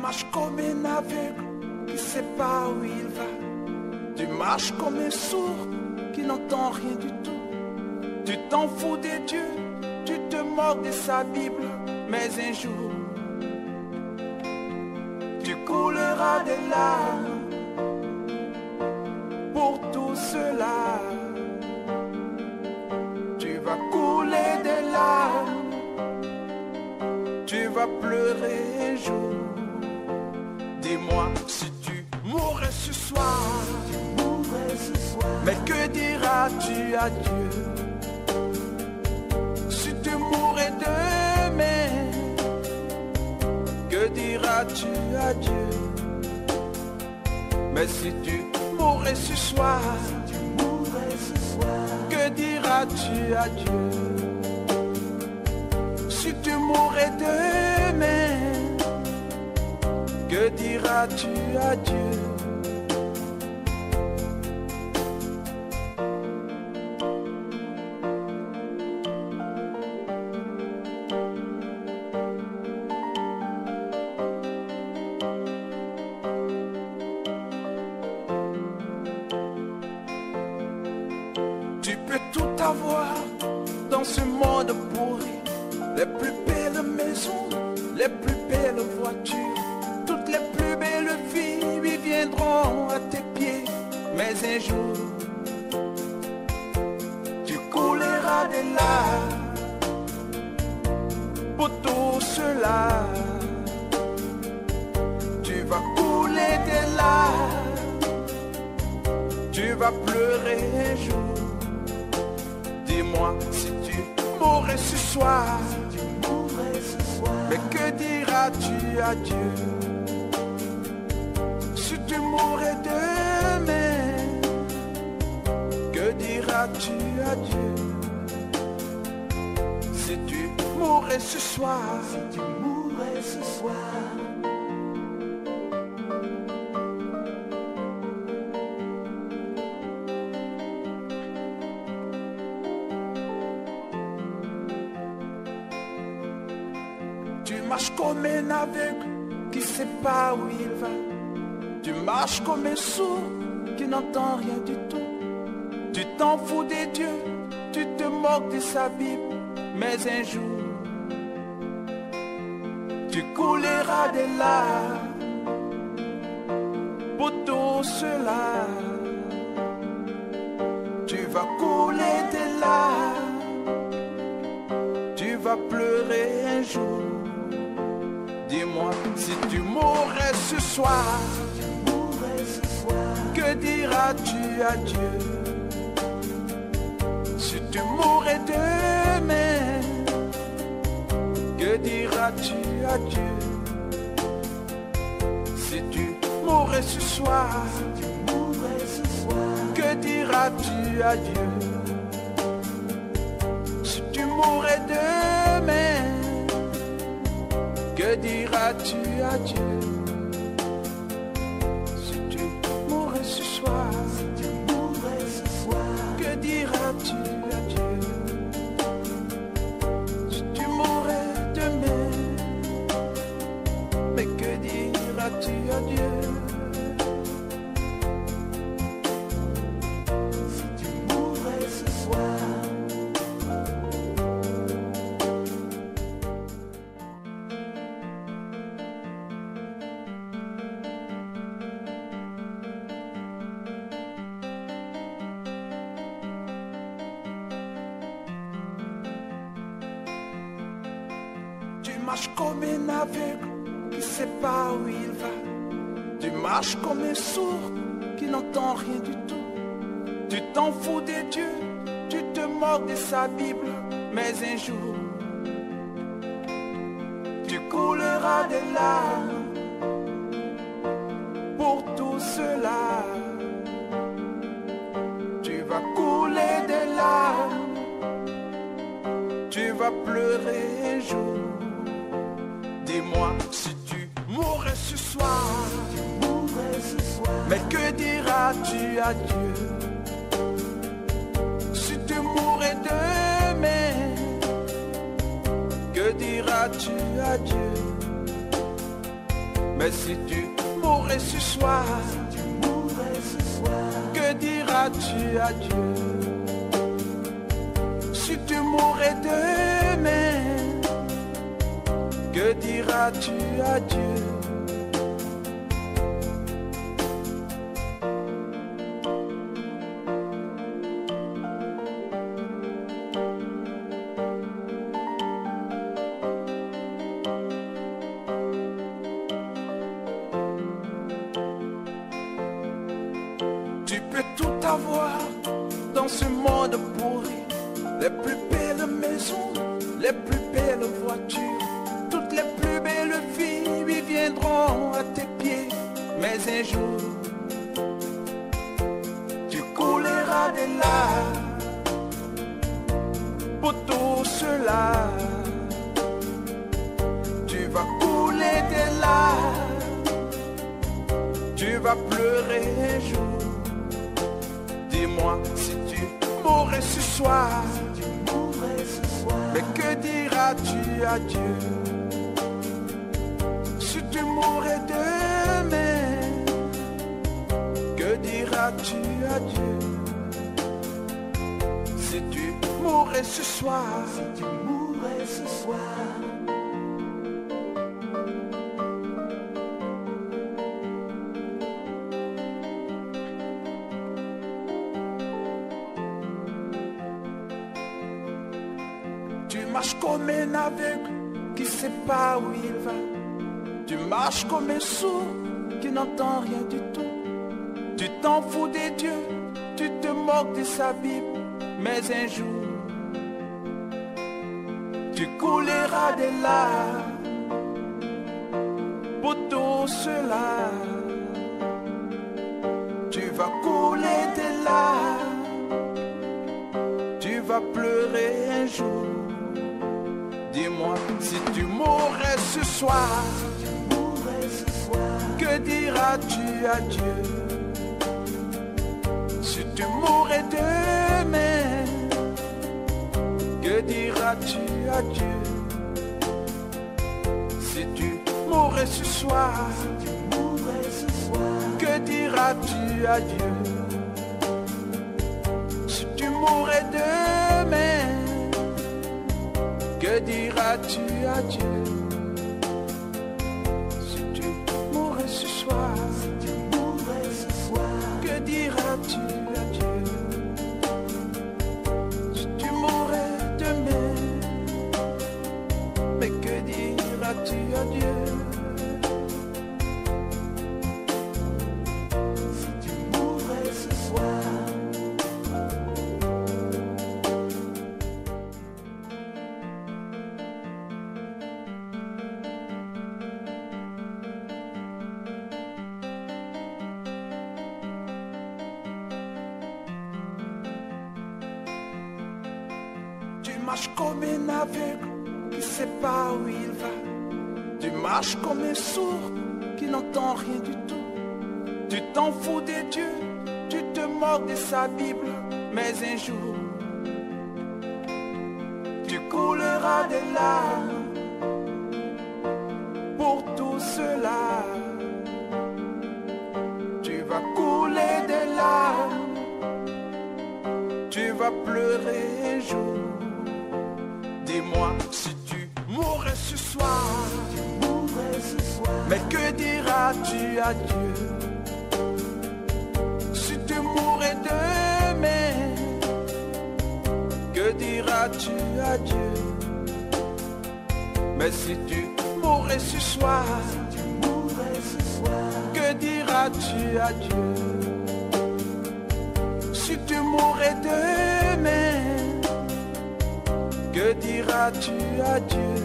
marches comme un aveugle qui sait pas où il va. Tu marches comme un sourd qui n'entend rien du tout. Tu t'en fous des dieux, tu te moques de sa Bible. Mais un jour, tu couleras des larmes pour tout cela. Tu vas couler des larmes, tu vas pleurer un jour. Dis-moi si tu mourrais ce soir, mais que diras-tu à Dieu? Si tu mourrais demain, que diras-tu à Dieu? Mais si tu mourrais ce soir, que diras-tu à Dieu? Si tu mourrais demain, que diras-tu à Dieu? Tu peux tout avoir dans ce monde pourri, les plus belles maisons, les plus belles voitures, toutes les plus belles filles viendront à tes pieds. Mais un jour, tu couleras des larmes pour tout cela. Tu vas couler des larmes, tu vas pleurer un jour. Dis-moi si tu mourrais ce soir, mais que diras-tu à Dieu? Si tu mourrais demain, que diras-tu à Dieu? Si tu mourrais ce soir, tu marches comme un aveugle qui sait pas où il va. Tu marches comme un sourd qui n'entend rien du tout. Tu t'en fous des dieux, tu te moques de sa Bible. Mais un jour, tu couleras des larmes pour tout cela. Tu vas couler des larmes, tu vas pleurer un jour. Dis-moi si tu mourrais ce soir, que diras-tu à Dieu? Si tu mourrais demain, que diras-tu à Dieu? Si tu mourrais ce soir, que diras-tu à Dieu? Si tu mourrais demain, que diras-tu à Dieu? Si tu mourrais ce soir, que diras-tu à Dieu? Si tu mourrais demain, mais que diras-tu à Dieu? Si tu mourrais ce soir. Tu marches comme un aveugle qui sait pas où il va. Tu marches comme un sourd qui n'entend rien du tout. Tu t'en fous des dieux, tu te moques de sa Bible. Mais un jour, tu couleras des larmes pour tout cela. Tu vas couler des larmes, tu vas pleurer un jour. Dis-moi si tu mourrais ce soir, mais que diras-tu à Dieu? Si tu mourrais demain, que diras-tu à Dieu? Mais si tu mourrais ce soir, que diras-tu à Dieu? Si tu mourrais demain, que diras-tu à Dieu? Tu peux tout avoir dans ce monde pourri, les plus belles maisons, les plus belles voitures, toutes les plus belles filles viendront à tes pieds. Mais un jour, tu couleras des larmes pour tout cela. Tu vas couler des larmes, tu vas pleurer un jour. Dis-moi si tu mourrais ce soir, mais que diras-tu à Dieu? Si tu mourrais demain, que diras-tu à Dieu? Si tu mourrais ce soir, tu marches comme un aveugle qui sait pas où il va. Tu marches comme un sourd qui n'entend rien du tout. Tu t'en fous des dieux, tu te moques de sa Bible. Mais un jour, tu couleras des larmes pour tout cela. Tu vas couler des larmes, tu vas pleurer un jour. Dis-moi si tu mourrais ce soir, que diras-tu à Dieu? Si tu mourrais demain, que diras-tu à Dieu? Si tu mourrais ce soir, que diras-tu à Dieu? Si tu mourrais demain, que diras-tu à Dieu? Si tu mourrais ce soir, que diras-tu à Dieu? Si tu mourrais demain, mais que diras-tu à Dieu? Si tu mourrais ce soir. Tu marches comme un aveugle qui sait pas où il va. Tu marches comme un sourd qui n'entend rien du tout. Tu t'en fous des dieux, tu te moques de sa Bible. Mais un jour, tu couleras des larmes pour tout cela. Tu vas couler des larmes, tu vas pleurer un jour. Dis-moi si tu mourrais ce soir, mais que diras-tu à Dieu? Si tu mourrais demain, que diras-tu à Dieu? Mais si tu mourrais ce soir, que diras-tu à Dieu? Si tu mourrais demain, que diras-tu à Dieu?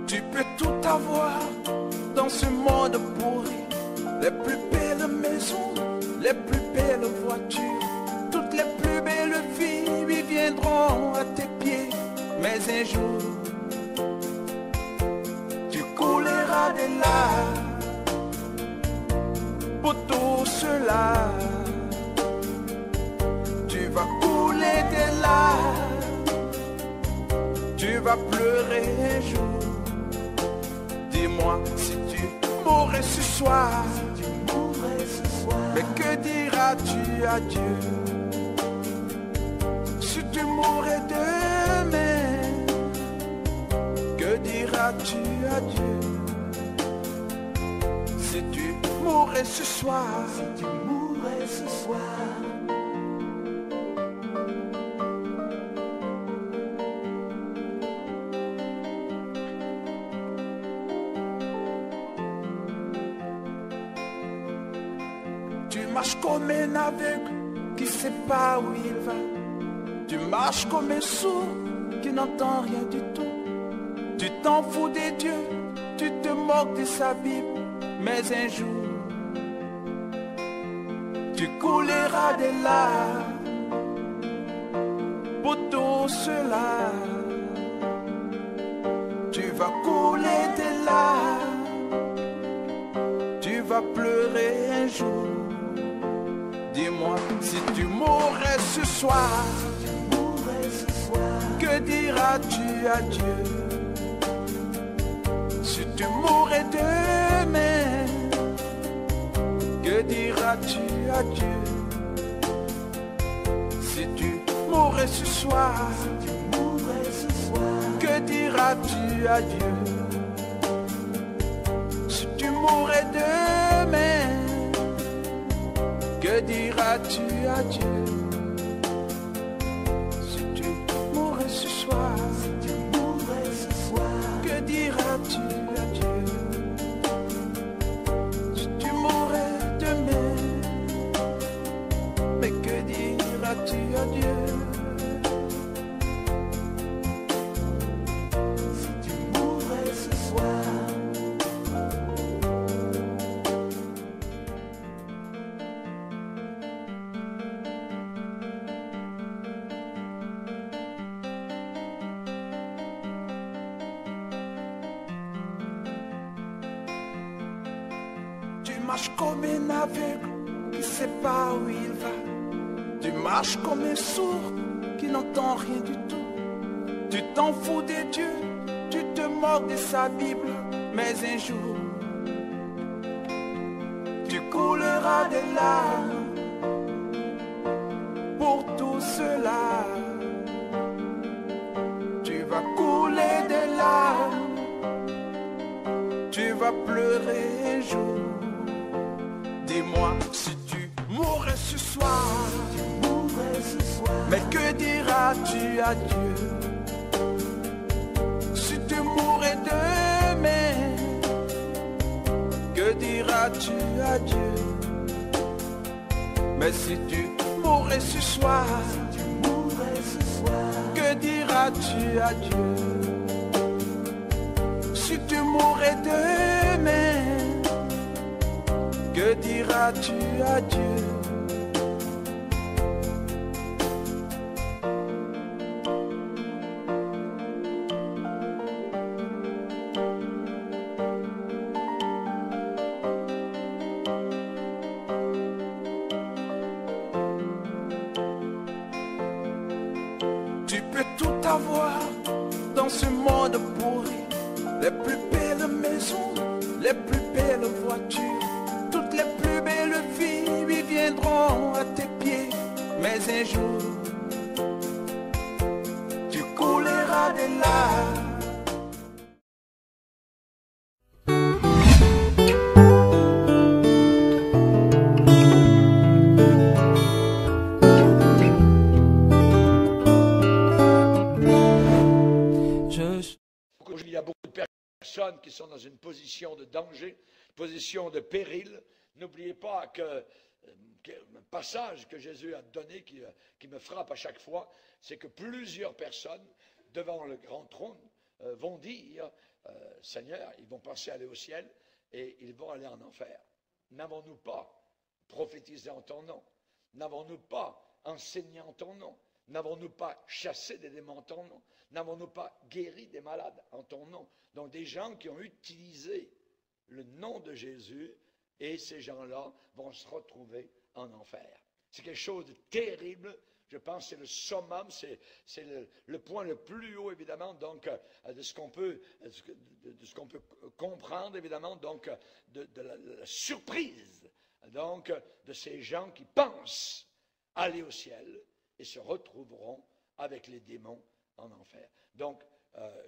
Tu peux tout avoir dans ce monde pourri, les plus belles maisons, les plus belles voitures, toutes les plus belles filles viendront à tes pieds. Mais un jour, tout cela, tu vas couler des larmes, tu vas pleurer un jour. Dis-moi si tu mourrais ce soir, mais que diras-tu à Dieu? Si tu mourrais demain, que diras-tu à Dieu? Si tu mourrais ce soir, si tu mourrais ce soir, tu marches comme un aveugle qui sait pas où il va. Tu marches comme un sourd qui n'entend rien du tout. Tu t'en fous des dieux, tu te moques de sa Bible. Mais un jour, tu couleras des larmes pour tout cela. Tu vas couler des larmes, tu vas pleurer un jour. Dis-moi si tu mourrais ce soir, que diras-tu à Dieu? Si tu mourrais demain, que diras-tu à Dieu? Si tu mourrais ce soir, que diras-tu à Dieu? Si tu mourrais demain, que diras-tu à Dieu? Si tu mourrais ce soir, que diras-tu à Dieu? Si tu mourrais demain, mais que diras-tu à Dieu? Si tu mourrais ce soir. Tu marches comme un aveugle qui sait pas où il va. Tu marches comme un sourd qui n'entend rien du tout. Tu t'en fous des dieux, tu te moques de sa Bible. Mais un jour, tu couleras des larmes pour tout cela. Tu vas couler des larmes, tu vas pleurer un jour. Dis-moi si tu mourrais ce soir, mais que diras-tu à Dieu? Si tu mourrais demain, que diras-tu à Dieu? Mais si tu mourrais ce soir, que diras-tu à Dieu? Si tu mourrais demain, que diras-tu à Dieu? Tu peux tout avoir dans ce monde pourri, les plus belles maisons, les plus belles voitures, toutes les plus belles filles viendront à tes pieds. Mais un jour, tu couleras des larmes. Il y a beaucoup de personnes qui sont dans une position de danger, position de péril. N'oubliez pas que un passage que Jésus a donné qui me frappe à chaque fois, c'est que plusieurs personnes devant le grand trône vont dire, Seigneur, ils vont penser aller au ciel et ils vont aller en enfer. N'avons-nous pas prophétisé en ton nom? N'avons-nous pas enseigné en ton nom? N'avons-nous pas chassé des démons en ton nom? N'avons-nous pas guéri des malades en ton nom? Donc des gens qui ont utilisé le nom de Jésus et ces gens-là vont se retrouver en enfer. C'est quelque chose de terrible. Je pense que c'est le summum, c'est le point le plus haut, évidemment, donc, de ce qu'on peut comprendre, évidemment, donc, de la surprise, donc, de ces gens qui pensent aller au ciel et se retrouveront avec les démons en enfer. Donc,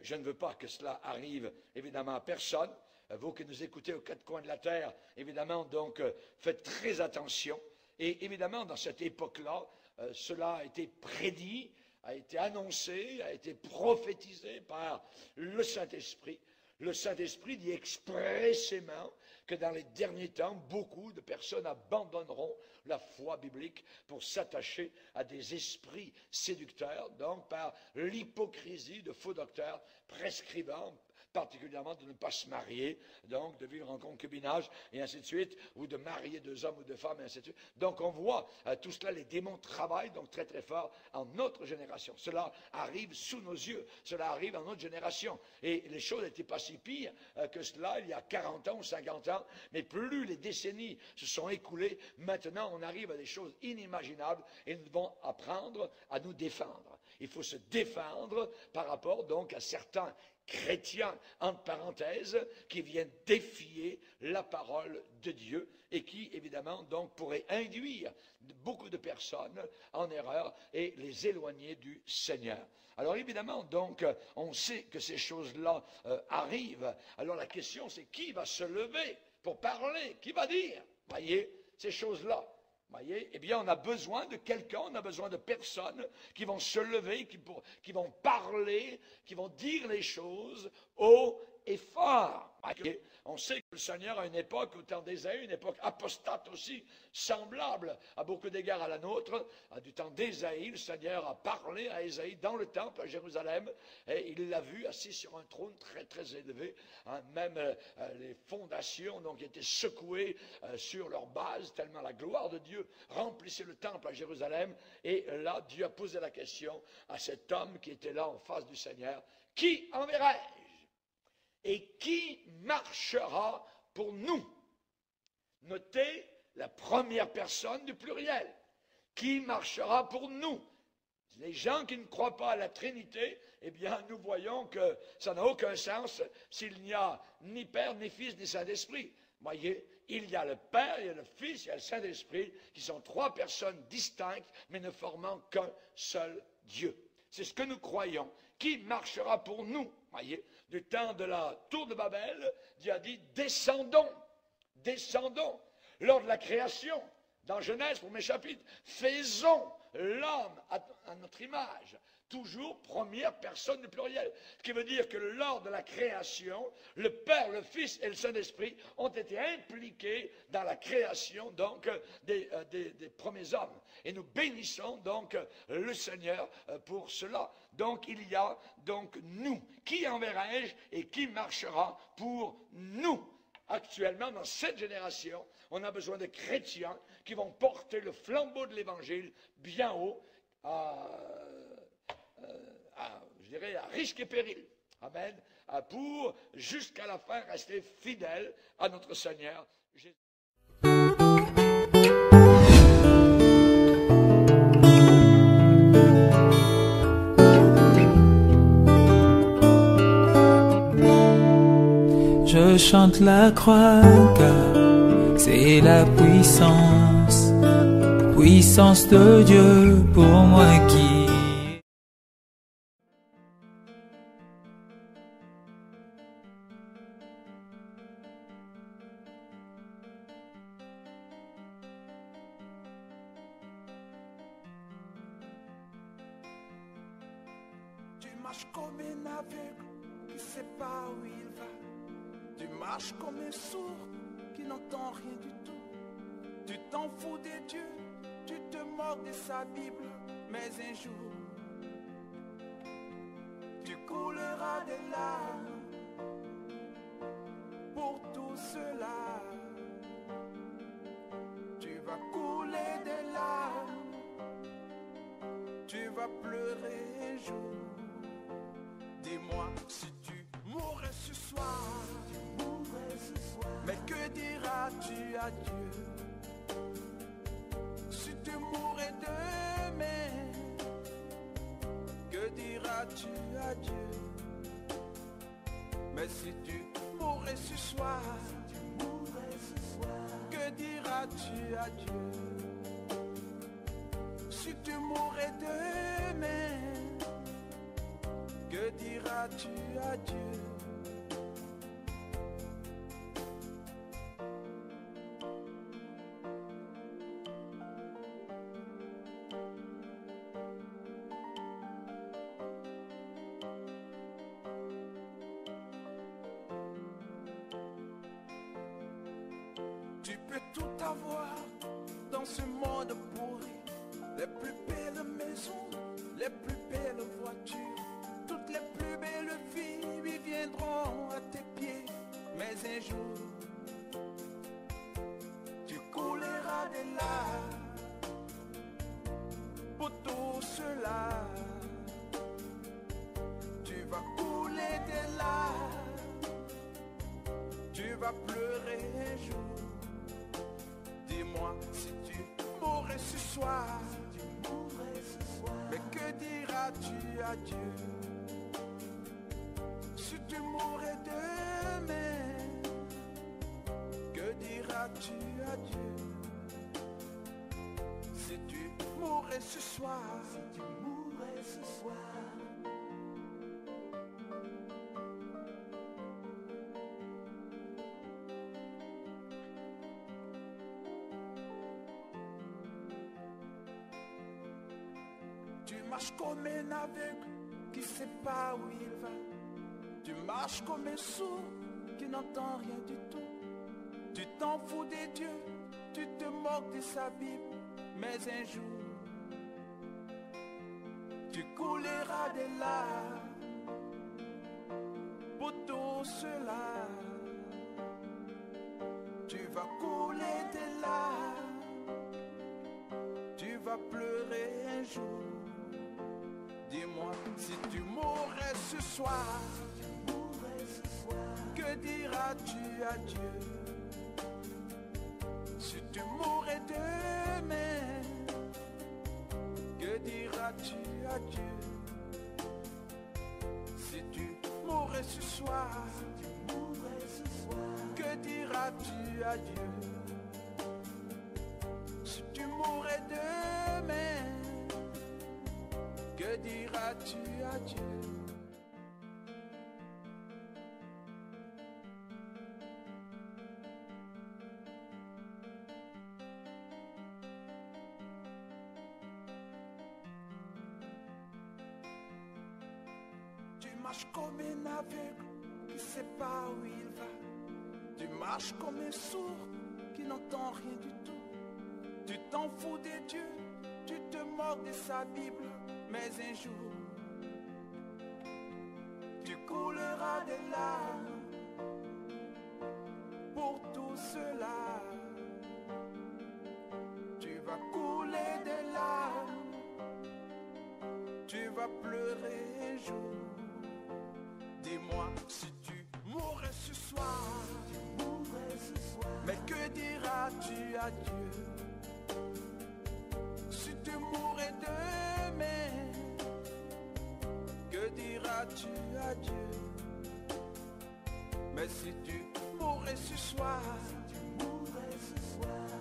je ne veux pas que cela arrive, évidemment, à personne. Vous qui nous écoutez aux quatre coins de la terre, évidemment, donc, faites très attention. Et évidemment, dans cette époque-là, cela a été prédit, a été annoncé, a été prophétisé par le Saint-Esprit. Le Saint-Esprit dit expressément que dans les derniers temps, beaucoup de personnes abandonneront la foi biblique pour s'attacher à des esprits séducteurs, donc par l'hypocrisie de faux docteurs prescrivant particulièrement de ne pas se marier, donc de vivre en concubinage, et ainsi de suite, ou de marier deux hommes ou deux femmes, et ainsi de suite. Donc on voit tout cela, les démons travaillent donc très très fort en notre génération. Cela arrive sous nos yeux, cela arrive dans notre génération. Et les choses n'étaient pas si pires que cela il y a 40 ans ou 50 ans, mais plus les décennies se sont écoulées, maintenant on arrive à des choses inimaginables, et nous devons apprendre à nous défendre. Il faut se défendre par rapport donc à certains chrétiens, entre parenthèses, qui viennent défier la parole de Dieu et qui, évidemment, donc, pourraient induire beaucoup de personnes en erreur et les éloigner du Seigneur. Alors, évidemment, donc, on sait que ces choses-là arrivent. Alors, la question, c'est qui va se lever pour parler? Qui va dire? Voyez, ces choses-là. Voyez, eh bien, on a besoin de quelqu'un, on a besoin de personnes qui vont se lever, qui vont parler, qui vont dire les choses haut et fort. Voyez, on sait que le Seigneur a une époque, au temps d'Ésaïe, une époque apostate aussi, semblable à beaucoup d'égards à la nôtre. Du temps d'Ésaïe, le Seigneur a parlé à Ésaïe dans le temple à Jérusalem, et il l'a vu assis sur un trône très très élevé. Même les fondations donc étaient secouées sur leur base, tellement la gloire de Dieu remplissait le temple à Jérusalem. Et là, Dieu a posé la question à cet homme qui était là en face du Seigneur: qui enverrai-je? Et qui marchera pour nous? Notez la première personne du pluriel. Qui marchera pour nous? Les gens qui ne croient pas à la Trinité, eh bien, nous voyons que ça n'a aucun sens s'il n'y a ni Père, ni Fils, ni Saint-Esprit. Voyez, il y a le Père, il y a le Fils, il y a le Saint-Esprit, qui sont trois personnes distinctes, mais ne formant qu'un seul Dieu. C'est ce que nous croyons. Qui marchera pour nous? Voyez, du temps de la tour de Babel, Dieu a dit: descendons, descendons. Lors de la création, dans Genèse, premier chapitre, faisons l'homme à notre image. Toujours première personne du pluriel. Ce qui veut dire que lors de la création, le Père, le Fils et le Saint-Esprit ont été impliqués dans la création donc des premiers hommes. Et nous bénissons donc le Seigneur pour cela. Donc il y a donc nous. Qui enverrai-je et qui marchera pour nous? Actuellement, dans cette génération, on a besoin de chrétiens qui vont porter le flambeau de l'Évangile bien haut, je dirais, à risque et péril. Amen. Pour, jusqu'à la fin, rester fidèles à notre Seigneur Jésus. Je chante la croix car c'est la puissance de Dieu pour moi qui... Tu marches comme un aveugle qui ne sait pas où il va. Tu marches comme un sourd qui n'entend rien du tout. Tu t'en fous de Dieu, tu te moques de sa Bible. Mais un jour, tu couleras des larmes pour tout cela. Tu vas couler des larmes, tu vas pleurer un jour. Dis-moi si tu mourrais ce soir, mais que dira diras-tu à Dieu? Si tu mourais demain, que diras-tu à Dieu? Mais si tu mourrais ce soir, que diras-tu à Dieu? Si tu mourais demain, que diras-tu à Dieu? Tu peux tout avoir dans ce monde pourri, les plus belles maisons, les plus belles voitures, toutes les plus belles filles lui viendront à tes pieds. Mais un jour, tu couleras des larmes pour tout cela. Tu vas couler des larmes, tu vas pleurer un jour. Dis-moi si tu mourrais ce soir, mais que diras-tu à Dieu? Si tu mourrais demain, que diras-tu à Dieu? Si tu mourrais ce soir, tu marches comme un aveugle qui sait pas où il va. Tu marches comme un sourd qui n'entend rien du tout. Tu t'en fous des dieux, tu te moques de sa Bible. Mais un jour, tu couleras des larmes pour tout cela. Tu vas couler des larmes, tu vas pleurer un jour. Dis-moi si tu mourrais ce soir, que diras-tu à Dieu? Si tu mourrais demain, que diras-tu à Dieu? Si tu mourrais ce soir, que diras-tu à Dieu? Si tu mourrais demain, que diras-tu à Dieu? Tu marches comme un aveugle qui sait pas où il va. Tu marches comme un sourd qui n'entend rien du tout. Tu t'en fous des dieux, tu te moques de sa Bible. Mais un jour, tu couleras des larmes pour tout cela. Tu vas couler des larmes, tu vas pleurer un jour. Dis-moi si tu mourrais ce soir, mais que diras-tu à Dieu? Si tu mourrais demain, que diras-tu à Dieu? Mais si tu mourrais ce soir,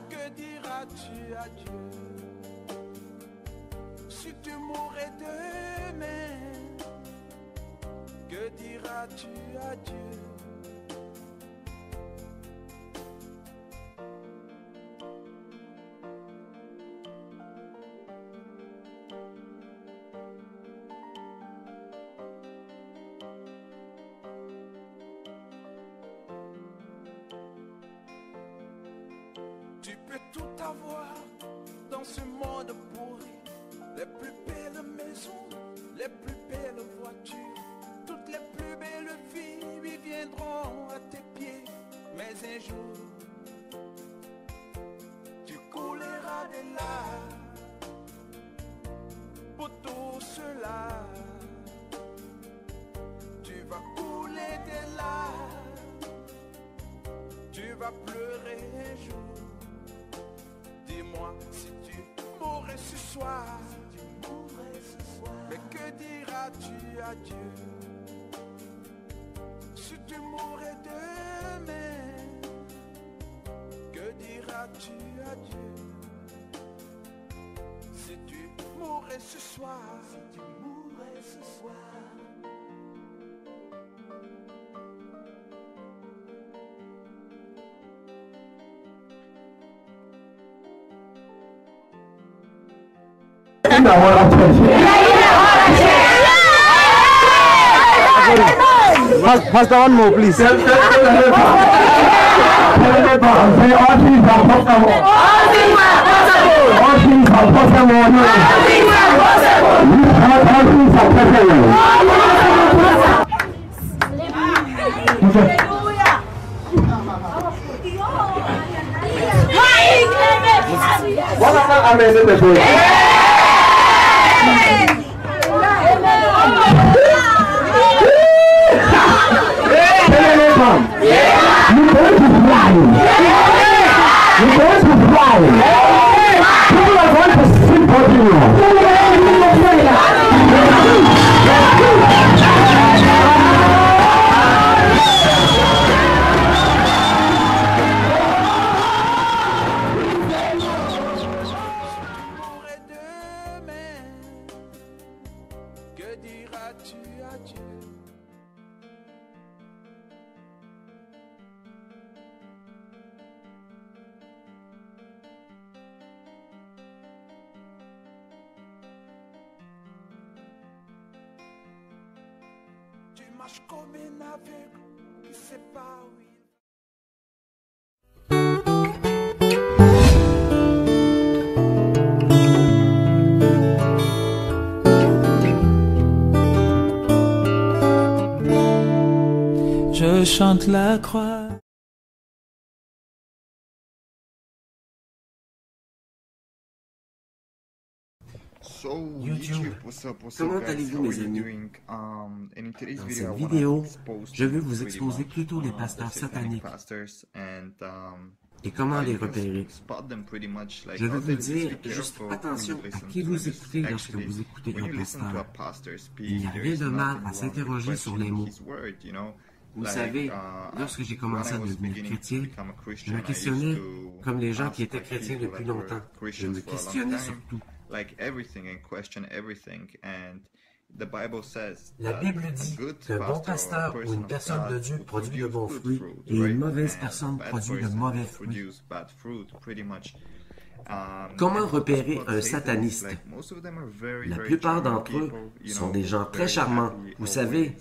que diras-tu à Dieu? Si tu mourrais demain, que diras-tu à Dieu? Tu peux tout avoir dans ce monde pourri, les plus belles maisons, les plus belles voitures, toutes les plus belles filles lui viendront à tes pieds. Mais un jour, tu couleras des larmes pour tout cela. Tu vas couler des larmes, tu vas pleurer un jour. Dis-moi si tu mourrais ce soir. Mais que diras-tu à Dieu? Si tu mourrais demain, que diras-tu à Dieu? Si tu mourrais ce soir, Pastor, one more, please. que diras-tu à Dieu? Tu marches comme un aveugle qui sait pas où il va. Je chante la croix. YouTube, comment allez-vous mes amis? Dans cette vidéo, je veux vous exposer plutôt les pasteurs sataniques et comment les repérer. Je veux vous dire juste attention à qui vous écoutez lorsque vous écoutez un pasteur. Il n'y a rien de mal à s'interroger sur les mots. Vous savez, lorsque j'ai commencé à devenir chrétien, je me questionnais comme les gens qui étaient chrétiens depuis longtemps. Je me questionnais sur tout. La Bible dit qu'un bon pasteur ou une personne de Dieu produit de bons fruits et une mauvaise personne produit de mauvais fruits. Comment repérer un sataniste? La plupart d'entre eux sont des gens très charmants, vous savez,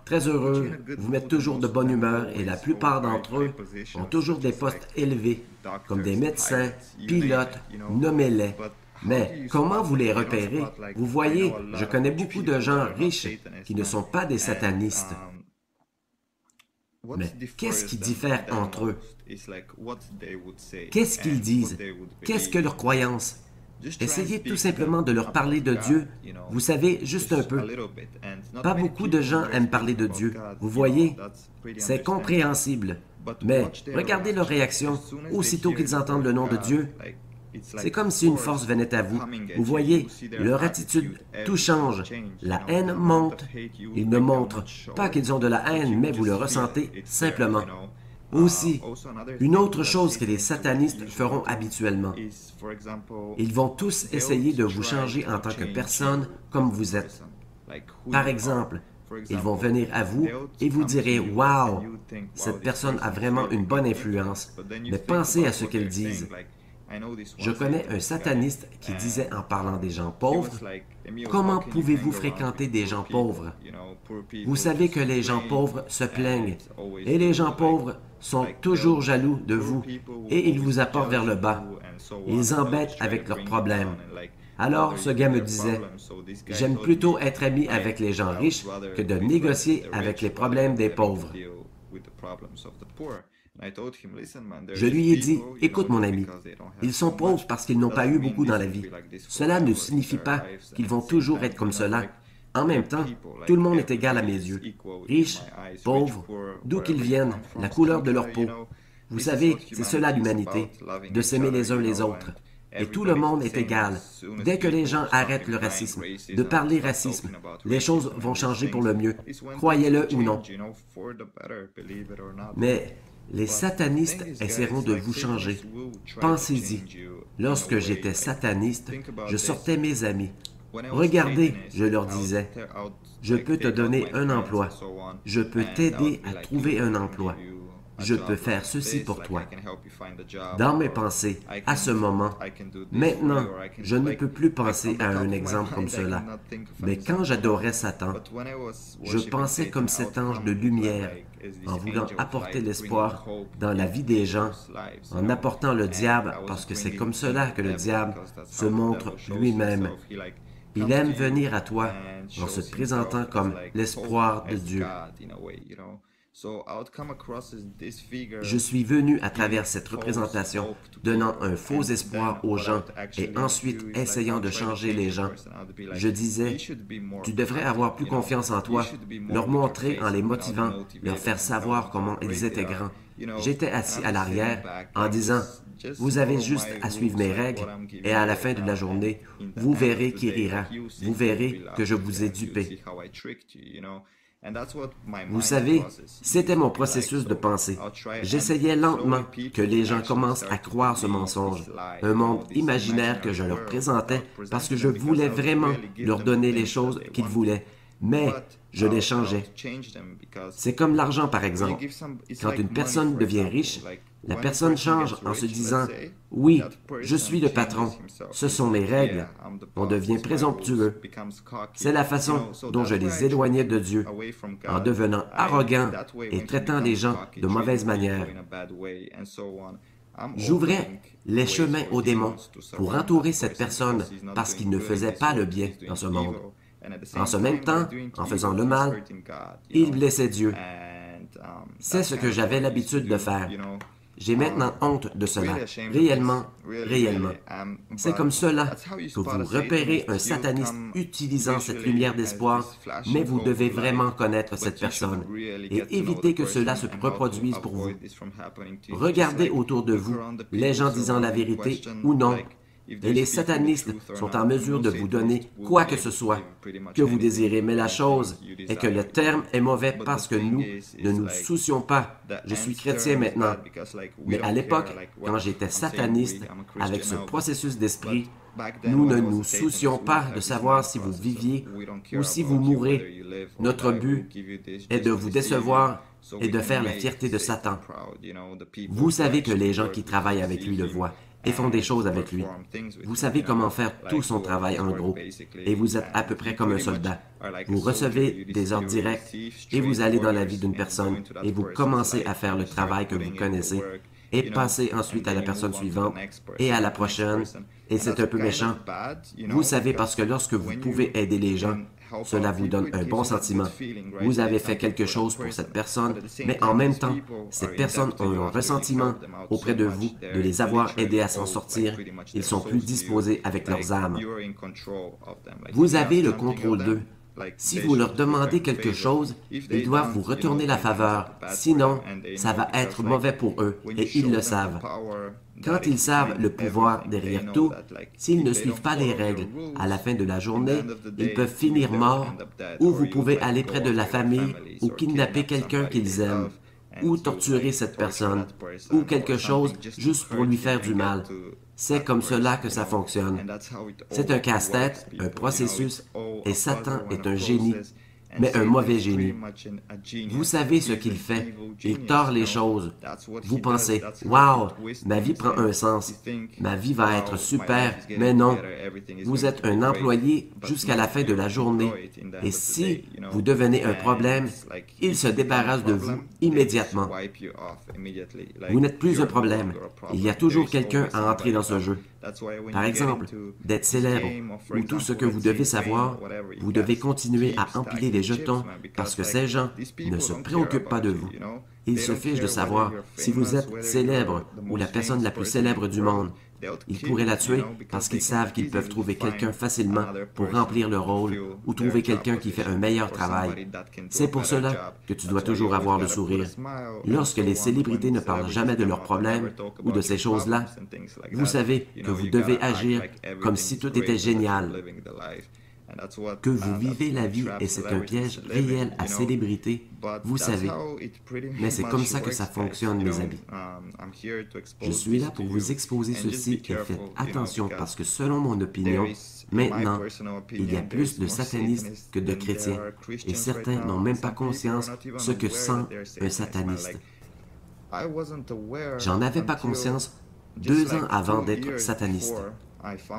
très heureux, vous mettent toujours de bonne humeur et la plupart d'entre eux ont toujours des postes élevés, comme des médecins, pilotes, nommez-les. Mais comment vous les repérez? Vous voyez, je connais beaucoup de gens riches qui ne sont pas des satanistes. Mais qu'est-ce qui diffère entre eux? Qu'est-ce qu'ils disent? Qu'est-ce que leur croyance? Essayez tout simplement de leur parler de Dieu. Vous savez, juste un peu. Pas beaucoup de gens aiment parler de Dieu. Vous voyez, c'est compréhensible. Mais regardez leur réaction aussitôt qu'ils entendent le nom de Dieu. C'est comme si une force venait à vous. Vous voyez, leur attitude, tout change. La haine monte. Ils ne montrent pas qu'ils ont de la haine, mais vous le ressentez simplement. Aussi, une autre chose que les satanistes feront habituellement. Ils vont tous essayer de vous changer en tant que personne comme vous êtes. Par exemple, ils vont venir à vous et vous direz « Wow, cette personne a vraiment une bonne influence. » Mais pensez à ce qu'ils disent. Je connais un sataniste qui disait en parlant des gens pauvres, « Comment pouvez-vous fréquenter des gens pauvres? Vous savez que les gens pauvres se plaignent, et les gens pauvres sont toujours jaloux de vous, et ils vous apportent vers le bas. Ils embêtent avec leurs problèmes. » Alors, ce gars me disait, « J'aime plutôt être ami avec les gens riches que de négocier avec les problèmes des pauvres. » Je lui ai dit, « Écoute mon ami, ils sont pauvres parce qu'ils n'ont pas eu beaucoup dans la vie. Cela ne signifie pas qu'ils vont toujours être comme cela. En même temps, tout le monde est égal à mes yeux. Riches, pauvres, d'où qu'ils viennent, la couleur de leur peau. Vous savez, c'est cela l'humanité, de s'aimer les uns les autres. Et tout le monde est égal. Dès que les gens arrêtent le racisme, de parler racisme, les choses vont changer pour le mieux, croyez-le ou non. Mais les satanistes essaieront de vous changer. Pensez-y. Lorsque j'étais sataniste, je sortais mes amis. Regardez, je leur disais, je peux te donner un emploi. Je peux t'aider à trouver un emploi. Je peux faire ceci pour toi. Dans mes pensées, à ce moment, maintenant, je ne peux plus penser à un exemple comme cela. Mais quand j'adorais Satan, je pensais comme cet ange de lumière, en voulant apporter l'espoir dans la vie des gens, en apportant le diable, parce que c'est comme cela que le diable se montre lui-même. Il aime venir à toi en se présentant comme l'espoir de Dieu. Je suis venu à travers cette représentation, donnant un faux espoir aux gens et ensuite essayant de changer les gens. Je disais, tu devrais avoir plus confiance en toi, leur montrer en les motivant, leur faire savoir comment ils étaient grands. J'étais assis à l'arrière en disant, vous avez juste à suivre mes règles et à la fin de la journée, vous verrez qui rira. Vous verrez que je vous ai dupé. Vous savez, c'était mon processus de pensée. J'essayais lentement que les gens commencent à croire ce mensonge, un monde imaginaire que je leur présentais parce que je voulais vraiment leur donner les choses qu'ils voulaient. Mais je les changeais. C'est comme l'argent, par exemple. Quand une personne devient riche, la personne change en se disant « Oui, je suis le patron, ce sont mes règles. » On devient présomptueux. C'est la façon dont je les éloignais de Dieu, en devenant arrogant et traitant les gens de mauvaise manière. J'ouvrais les chemins aux démons pour entourer cette personne parce qu'il ne faisait pas le bien dans ce monde. En ce même temps, en faisant le mal, il blessait Dieu. C'est ce que j'avais l'habitude de faire. J'ai maintenant honte de cela. Réellement, réellement. C'est comme cela que vous repérez un sataniste utilisant cette lumière d'espoir, mais vous devez vraiment connaître cette personne et éviter que cela se reproduise pour vous. Regardez autour de vous les gens disant la vérité ou non. Et les satanistes sont en mesure de vous donner quoi que ce soit que vous désirez. Mais la chose est que le terme est mauvais parce que nous ne nous soucions pas. Je suis chrétien maintenant. Mais à l'époque, quand j'étais sataniste, avec ce processus d'esprit, nous ne nous soucions pas de savoir si vous viviez ou si vous mourrez. Notre but est de vous décevoir et de faire la fierté de Satan. Vous savez que les gens qui travaillent avec lui le voient et font des choses avec lui. Vous savez comment faire tout son travail en gros, et vous êtes à peu près comme un soldat. Vous recevez des ordres directs, et vous allez dans la vie d'une personne, et vous commencez à faire le travail que vous connaissez, et passez ensuite à la personne suivante, et à la prochaine, et c'est un peu méchant. Vous savez parce que lorsque vous pouvez aider les gens, cela vous donne un bon sentiment. Vous avez fait quelque chose pour cette personne, mais en même temps, ces personnes ont un ressentiment auprès de vous de les avoir aidés à s'en sortir. Ils sont plus disposés avec leurs âmes. Vous avez le contrôle d'eux. Si vous leur demandez quelque chose, ils doivent vous retourner la faveur. Sinon, ça va être mauvais pour eux, et ils le savent. Quand ils savent le pouvoir derrière tout, s'ils ne suivent pas les règles, à la fin de la journée, ils peuvent finir morts, ou vous pouvez aller près de la famille, ou kidnapper quelqu'un qu'ils aiment, ou torturer cette personne, ou quelque chose juste pour lui faire du mal. C'est comme cela que ça fonctionne. C'est un casse-tête, un processus, et Satan est un génie, mais un mauvais génie. Vous savez ce qu'il fait. Il tord les choses. Vous pensez, « Wow, ma vie prend un sens. Ma vie va être super. » Mais non. Vous êtes un employé jusqu'à la fin de la journée. Et si vous devenez un problème, il se débarrasse de vous immédiatement. Vous n'êtes plus un problème. Il y a toujours quelqu'un à entrer dans ce jeu. Par exemple, d'être célèbre, ou tout ce que vous devez savoir, vous devez continuer à empiler les jetons parce que ces gens ne se préoccupent pas de vous. Ils se fichent de savoir si vous êtes célèbre ou la personne la plus célèbre du monde. Ils pourraient la tuer parce qu'ils savent qu'ils peuvent trouver quelqu'un facilement pour remplir le rôle ou trouver quelqu'un qui fait un meilleur travail. C'est pour cela que tu dois toujours avoir le sourire. Lorsque les célébrités ne parlent jamais de leurs problèmes ou de ces choses-là, vous savez que vous devez agir comme si tout était génial. Que vous vivez la vie et c'est un piège réel à célébrité, vous savez. Mais c'est comme ça que ça fonctionne, mes amis. Je suis là pour vous exposer ceci et faites attention parce que selon mon opinion, maintenant, il y a plus de satanistes que de chrétiens et certains n'ont même pas conscience ce que sent un sataniste. J'en avais pas conscience 2 ans avant d'être sataniste.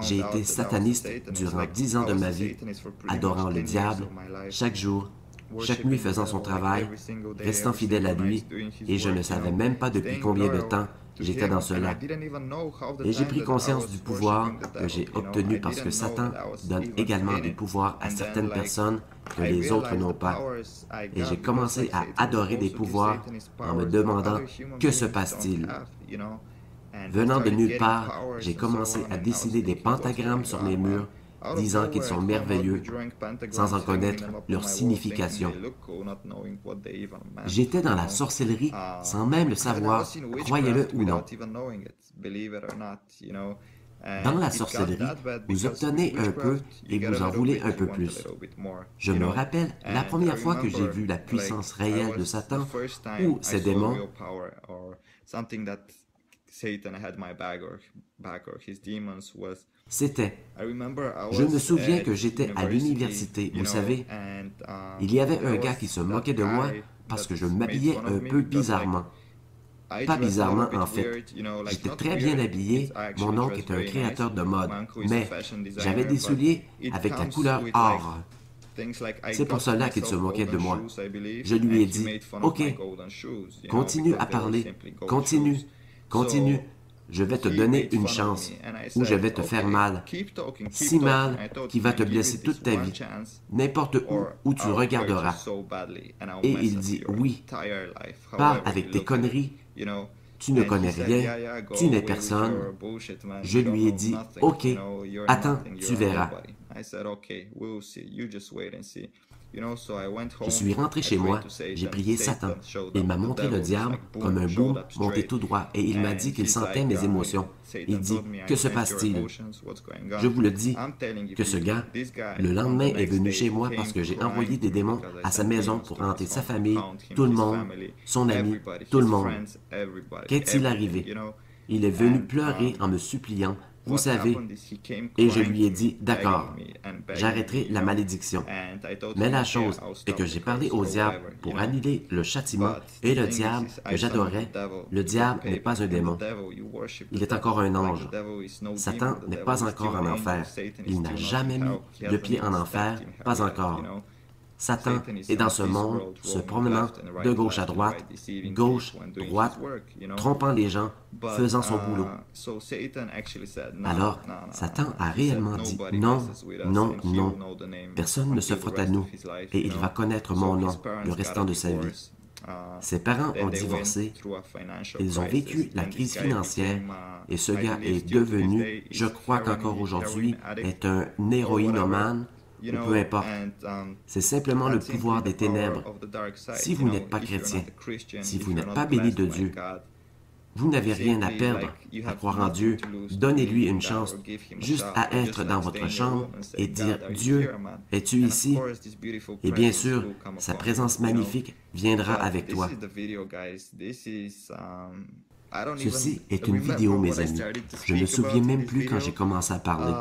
J'ai été sataniste durant 10 ans de ma vie, adorant le diable, chaque jour, chaque nuit faisant son travail, restant fidèle à lui, et je ne savais même pas depuis combien de temps j'étais dans cela. Et j'ai pris conscience du pouvoir que j'ai obtenu parce que Satan donne également du pouvoir à certaines personnes que les autres n'ont pas. Et j'ai commencé à adorer des pouvoirs en me demandant « Que se passe-t-il » Venant de nulle part, j'ai commencé à dessiner des pentagrammes sur mes murs, disant qu'ils sont merveilleux, sans en connaître leur signification. J'étais dans la sorcellerie sans même le savoir, croyez-le ou non. Dans la sorcellerie, vous obtenez un peu et vous en voulez un peu plus. Je me rappelle la première fois que j'ai vu la puissance réelle de Satan ou ses démons. C'était, je me souviens que j'étais à l'université, vous savez, il y avait un gars qui se moquait de moi parce que je m'habillais un peu bizarrement. Pas bizarrement, en fait. J'étais très bien habillé, mon oncle est un créateur de mode, mais j'avais des souliers avec la couleur or. C'est pour cela qu'il se moquait de moi. Je lui ai dit, « Ok, continue à parler, continue. Continue, je vais te donner une chance, ou je vais te faire mal, si mal qu'il va te blesser toute ta vie, n'importe où tu regarderas. » Et il dit, « Oui, pars avec tes conneries, tu ne connais rien, tu n'es personne. » Je lui ai dit, « Ok, attends, tu verras. » Je suis rentré chez moi, j'ai prié Satan. Il m'a montré le diable comme un boom monté tout droit et il m'a dit qu'il sentait mes émotions. Il dit, « Que se passe-t-il? » Je vous le dis que ce gars, le lendemain, est venu chez moi parce que j'ai envoyé des démons à sa maison pour hanter sa famille, tout le monde, son ami, tout le monde. Qu'est-il arrivé? Il est venu pleurer en me suppliant. Vous savez, et je lui ai dit, d'accord, j'arrêterai la malédiction. Mais la chose est que j'ai parlé au diable pour annuler le châtiment et le diable que j'adorais, le diable n'est pas un démon. Il est encore un ange. Satan n'est pas encore en enfer. Il n'a jamais mis le pied en enfer, pas encore. Satan est dans ce monde, se promenant de gauche à droite, trompant les gens, faisant son boulot. Alors, Satan a réellement dit « Non, non, non, personne ne se frotte à nous, et il va connaître mon nom le restant de sa vie. » Ses parents ont divorcé, ils ont vécu la crise financière, et ce gars est devenu, je crois qu'encore aujourd'hui, est un héroïnomane, ou peu importe. C'est simplement le pouvoir des ténèbres. Si vous n'êtes pas chrétien, si vous n'êtes pas béni de Dieu, vous n'avez rien à perdre à croire en Dieu. Donnez-lui une chance, juste à être dans votre chambre et dire « Dieu, es-tu ici? » Et bien sûr, sa présence magnifique viendra avec toi. Ceci est une vidéo, mes amis. Je ne me souviens même plus quand j'ai commencé à parler.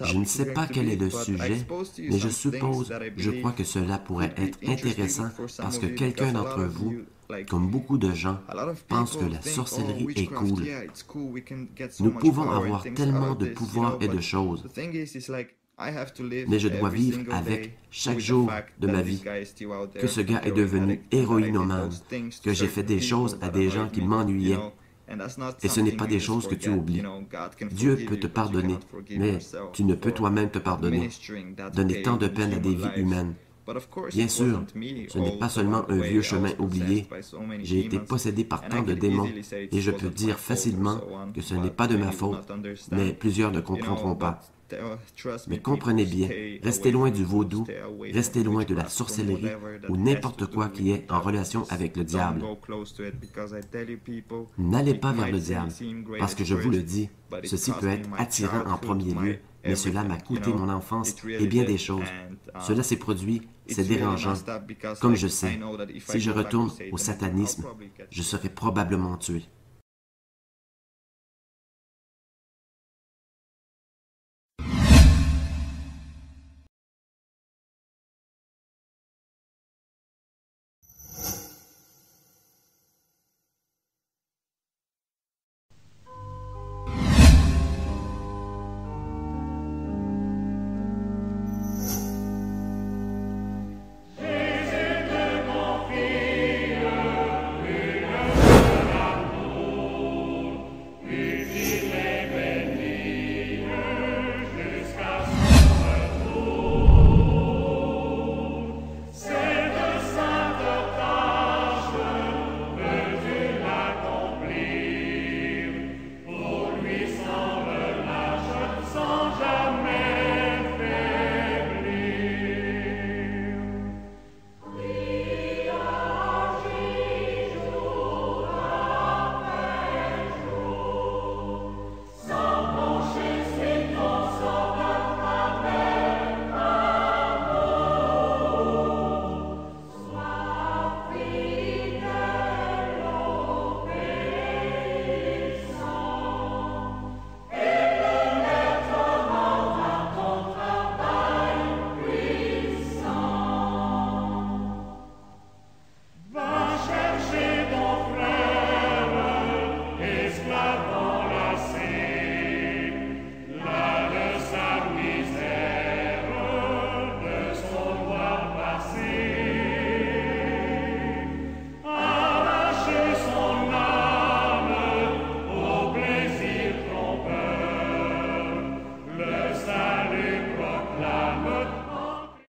Je ne sais pas quel est le sujet, mais je crois que cela pourrait être intéressant parce que quelqu'un d'entre vous, comme beaucoup de gens, pense que la sorcellerie est cool. Nous pouvons avoir tellement de pouvoirs et de choses. Mais je dois vivre avec chaque jour de ma vie que ce gars est devenu héroïnomane, que j'ai fait des choses à des gens qui m'ennuyaient. Et ce n'est pas des choses que tu oublies. Dieu peut te pardonner, mais tu ne peux toi-même te pardonner. Donner tant de peine à des vies humaines. Bien sûr, ce n'est pas seulement un vieux chemin oublié. J'ai été possédé par tant de démons et je peux dire facilement que ce n'est pas de ma faute, mais plusieurs ne comprendront pas. Mais comprenez bien, restez loin du vaudou, restez loin de la sorcellerie ou n'importe quoi qui est en relation avec le diable. N'allez pas vers le diable, parce que je vous le dis, ceci peut être attirant en premier lieu, mais cela m'a coûté mon enfance et bien des choses. Cela s'est produit, c'est dérangeant. Comme je sais, si je retourne au satanisme, je serai probablement tué.